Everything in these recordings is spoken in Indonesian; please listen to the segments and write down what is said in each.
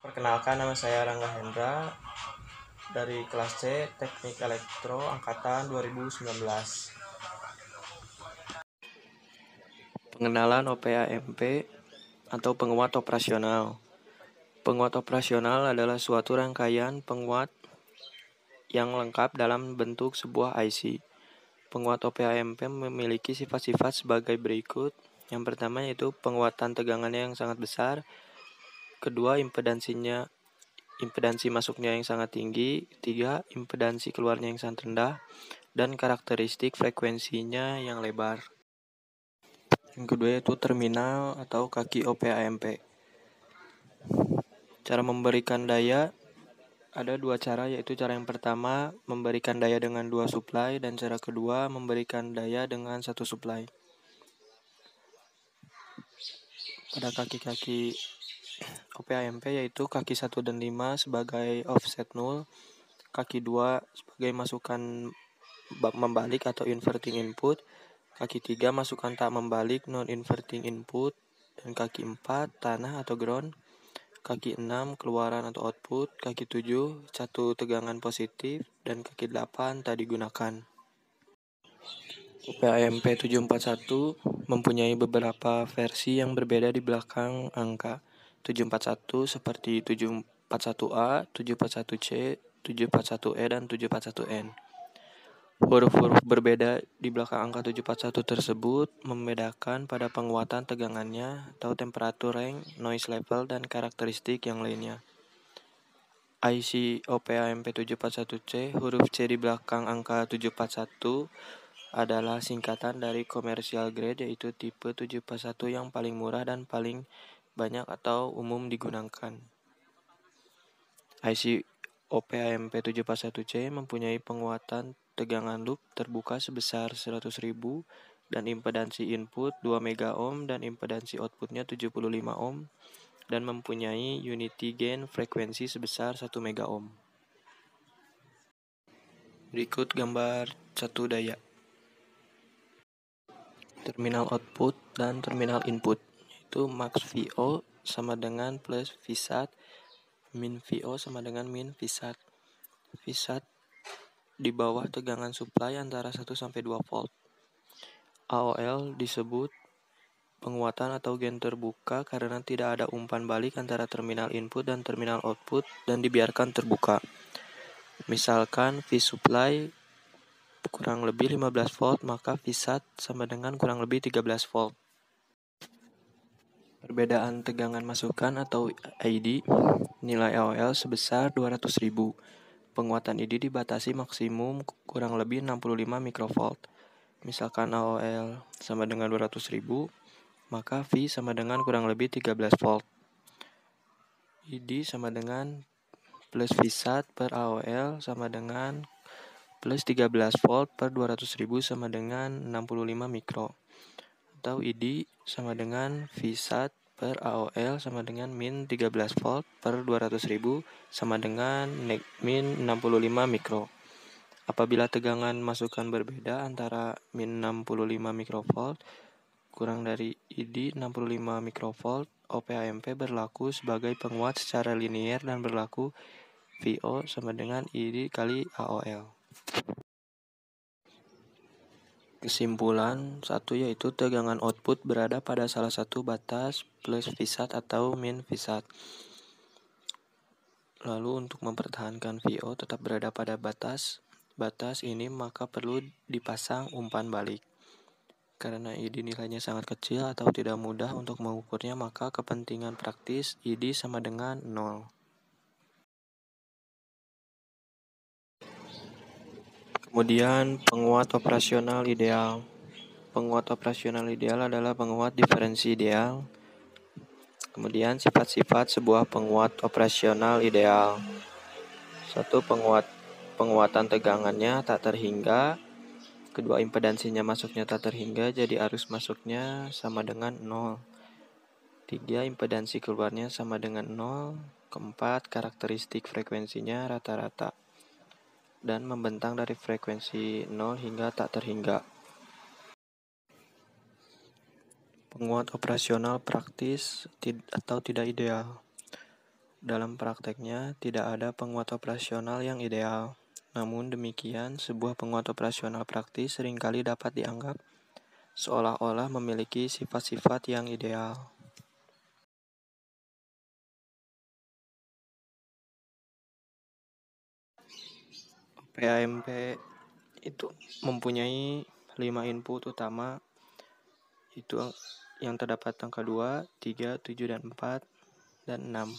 Perkenalkan, nama saya Rangga Hendra dari kelas C Teknik Elektro angkatan 2019. Pengenalan OPAMP atau penguat operasional. Penguat operasional adalah suatu rangkaian penguat yang lengkap dalam bentuk sebuah IC. Penguat OPAMP memiliki sifat-sifat sebagai berikut. Yang pertama yaitu penguatan tegangannya yang sangat besar. Kedua, impedansi masuknya yang sangat tinggi. Tiga, impedansi keluarnya yang sangat rendah. Dan karakteristik frekuensinya yang lebar. Yang kedua yaitu terminal atau kaki OPAMP. Cara memberikan daya ada dua cara, yaitu cara yang pertama memberikan daya dengan dua suplai dan cara kedua memberikan daya dengan satu suplai. Pada kaki-kaki OPAMP yaitu kaki 1 dan 5 sebagai offset null, kaki 2 sebagai masukan membalik atau inverting input, kaki 3 masukan tak membalik non-inverting input, dan kaki 4 tanah atau ground, kaki 6 keluaran atau output, kaki 7 satu tegangan positif, dan kaki 8 tak digunakan. OPAMP 741 mempunyai beberapa versi yang berbeda di belakang angka 741 seperti 741A, 741C, 741E, dan 741N. Huruf-huruf berbeda di belakang angka 741 tersebut membedakan pada penguatan tegangannya atau temperatur range, noise level, dan karakteristik yang lainnya. IC OPAMP 741C, huruf C di belakang angka 741 adalah singkatan dari commercial grade, yaitu tipe 741 yang paling murah dan paling banyak atau umum digunakan. IC OPAMP 741C mempunyai penguatan tegangan loop terbuka sebesar 100.000 dan impedansi input 2 MΩ dan impedansi outputnya 75 ohm dan mempunyai unity gain frekuensi sebesar 1 MΩ. Berikut gambar satu daya terminal output dan terminal input, yaitu max VO sama dengan plus Vsat, min VO sama dengan min Vsat. Vsat di bawah tegangan supply antara 1 sampai 2 volt. AOL disebut penguatan atau gain terbuka karena tidak ada umpan balik antara terminal input dan terminal output dan dibiarkan terbuka. Misalkan V supply kurang lebih 15 volt, maka Vsat sama dengan kurang lebih 13 volt. Perbedaan tegangan masukan atau ID, nilai AOL sebesar 200.000. Penguatan ID dibatasi maksimum kurang lebih 65 mikrovolt. Misalkan AOL sama dengan 200.000, maka V sama dengan kurang lebih 13 volt. ID sama dengan plus Vsat per AOL sama dengan plus 13 volt per 200.000 sama dengan 65 mikro. Atau ID sama dengan Vsat per AOL sama dengan min 13 volt per 200.000 sama dengan min 65 mikro. Apabila tegangan masukan berbeda antara min 65 mikrovolt kurang dari ID 65 mikrovolt, OPAMP berlaku sebagai penguat secara linier dan berlaku VO sama dengan ID kali AOL. Kesimpulan 1 yaitu tegangan output berada pada salah satu batas plus Vsat atau min Vsat. Lalu untuk mempertahankan VO tetap berada pada batas ini maka perlu dipasang umpan balik. Karena ID nilainya sangat kecil atau tidak mudah untuk mengukurnya, maka kepentingan praktis ID sama dengan 0. Kemudian penguat operasional ideal. Penguat operasional ideal adalah penguat diferensi ideal. Kemudian sifat-sifat sebuah penguat operasional ideal. 1. Penguatan tegangannya tak terhingga. Kedua, impedansinya masuknya tak terhingga, jadi arus masuknya sama dengan 0. 3. Impedansi keluarnya sama dengan 0. Keempat, karakteristik frekuensinya rata-rata dan membentang dari frekuensi 0 hingga tak terhingga. Penguat operasional praktis atau tidak ideal. Dalam prakteknya, tidak ada penguat operasional yang ideal. Namun demikian, sebuah penguat operasional praktis seringkali dapat dianggap seolah-olah memiliki sifat-sifat yang ideal. PAMP itu mempunyai 5 input utama, itu yang terdapat angka 2, 3, 7, dan 4, dan 6.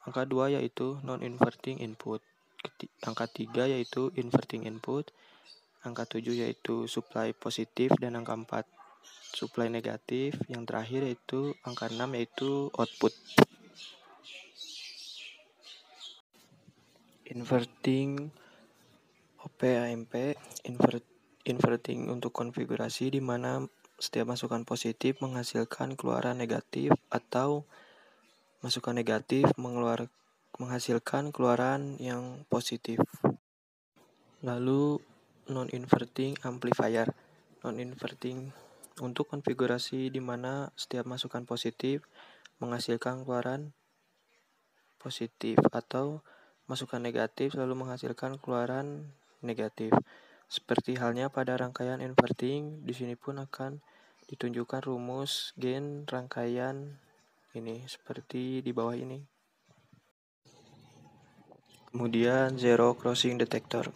Angka 2 yaitu non-inverting input, angka 3 yaitu inverting input, angka 7 yaitu supply positif, dan angka 4 supply negatif. Yang terakhir yaitu angka 6 yaitu output. Inverting OP-AMP, inverting untuk konfigurasi di mana setiap masukan positif menghasilkan keluaran negatif atau masukan negatif menghasilkan keluaran yang positif. Lalu non-inverting amplifier. Non-inverting untuk konfigurasi di mana setiap masukan positif menghasilkan keluaran positif atau masukan negatif selalu menghasilkan keluaran negatif. Seperti halnya pada rangkaian inverting, di sini pun akan ditunjukkan rumus gain rangkaian ini seperti di bawah ini. Kemudian zero crossing detector.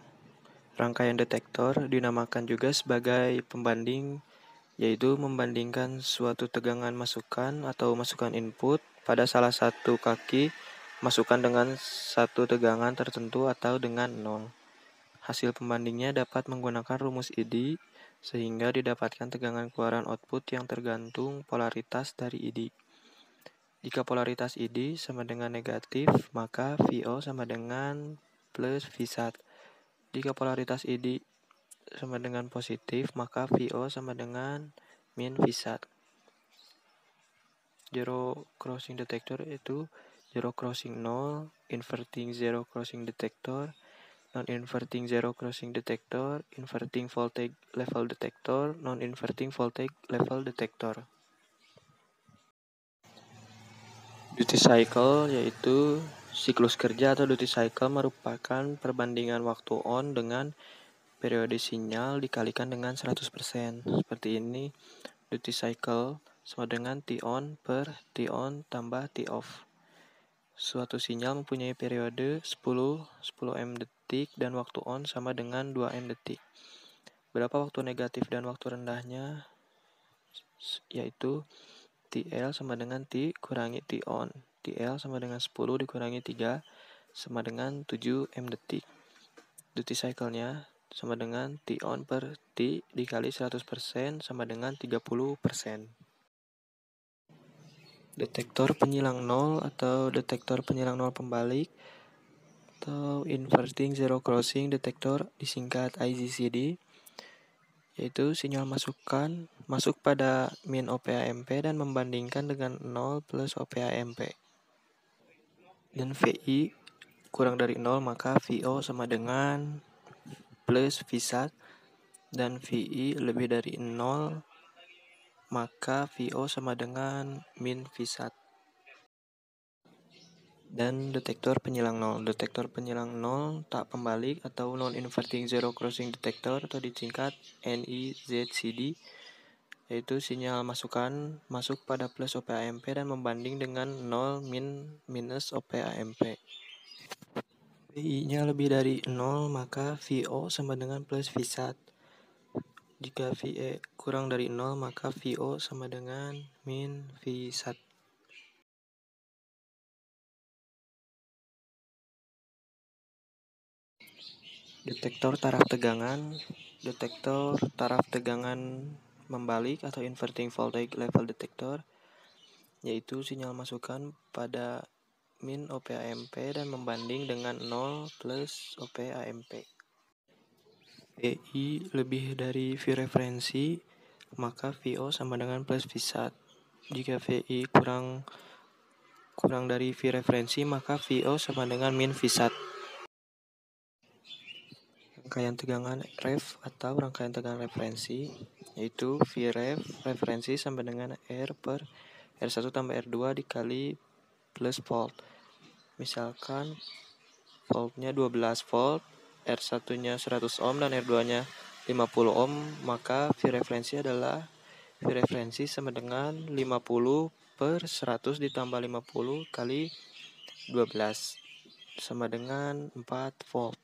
Rangkaian detektor dinamakan juga sebagai pembanding, yaitu membandingkan suatu tegangan masukan atau masukan input pada salah satu kaki masukan dengan satu tegangan tertentu atau dengan 0. Hasil pembandingnya dapat menggunakan rumus ID, sehingga didapatkan tegangan keluaran output yang tergantung polaritas dari ID. Jika polaritas ID sama dengan negatif, maka VO sama dengan plus Vsat. Jika polaritas ID sama dengan positif, maka VO sama dengan min Vsat. Zero crossing detector itu zero crossing 0, inverting zero crossing detector, non-inverting zero crossing detector, inverting voltage level detector, non-inverting voltage level detector. Duty cycle yaitu siklus kerja atau duty cycle merupakan perbandingan waktu on dengan periode sinyal dikalikan dengan 100%. Seperti ini, duty cycle sama dengan T on per T on tambah T off. Suatu sinyal mempunyai periode 10 M detik dan waktu on sama dengan 2 M detik. Berapa waktu negatif dan waktu rendahnya? Yaitu TL sama dengan T kurangi T on. TL sama dengan 10 dikurangi 3 sama dengan 7 M detik. Duty cycle-nya sama dengan T on per T dikali 100% sama dengan 30%. Detektor penyilang nol atau detektor penyilang nol pembalik atau inverting zero crossing detektor disingkat IGCD, yaitu sinyal masukan masuk pada min OP-AMP dan membandingkan dengan 0 plus OP-AMP. Dan VI kurang dari 0 maka VO sama dengan plus Vsat, dan VI lebih dari 0 maka VO sama dengan min Vsat. Dan detektor penyilang nol. Detektor penyilang nol tak pembalik atau non-inverting zero crossing detector atau disingkat NIZCD, yaitu sinyal masukan masuk pada plus OP-AMP dan membanding dengan 0 minus OP-AMP. VI-nya lebih dari 0 maka VO sama dengan plus Vsat. Jika VE kurang dari 0 maka VO sama dengan min Vsat. Detektor taraf tegangan. Detektor taraf tegangan membalik atau inverting voltage level detector, yaitu sinyal masukan pada min OP-AMP dan membanding dengan 0 plus OP-AMP. VI lebih dari V referensi, maka VO sama dengan plus Vsat. Jika VI kurang dari V referensi, maka VO sama dengan min Vsat. Rangkaian tegangan ref atau rangkaian tegangan referensi, yaitu Vref referensi sama dengan R per R1 tambah R2 dikali plus volt. Misalkan voltnya 12 volt, R1-nya 100 ohm dan R2-nya 50 ohm, maka V referensi adalah V referensi sama dengan 50 per 100 ditambah 50 kali 12 sama dengan 4 volt.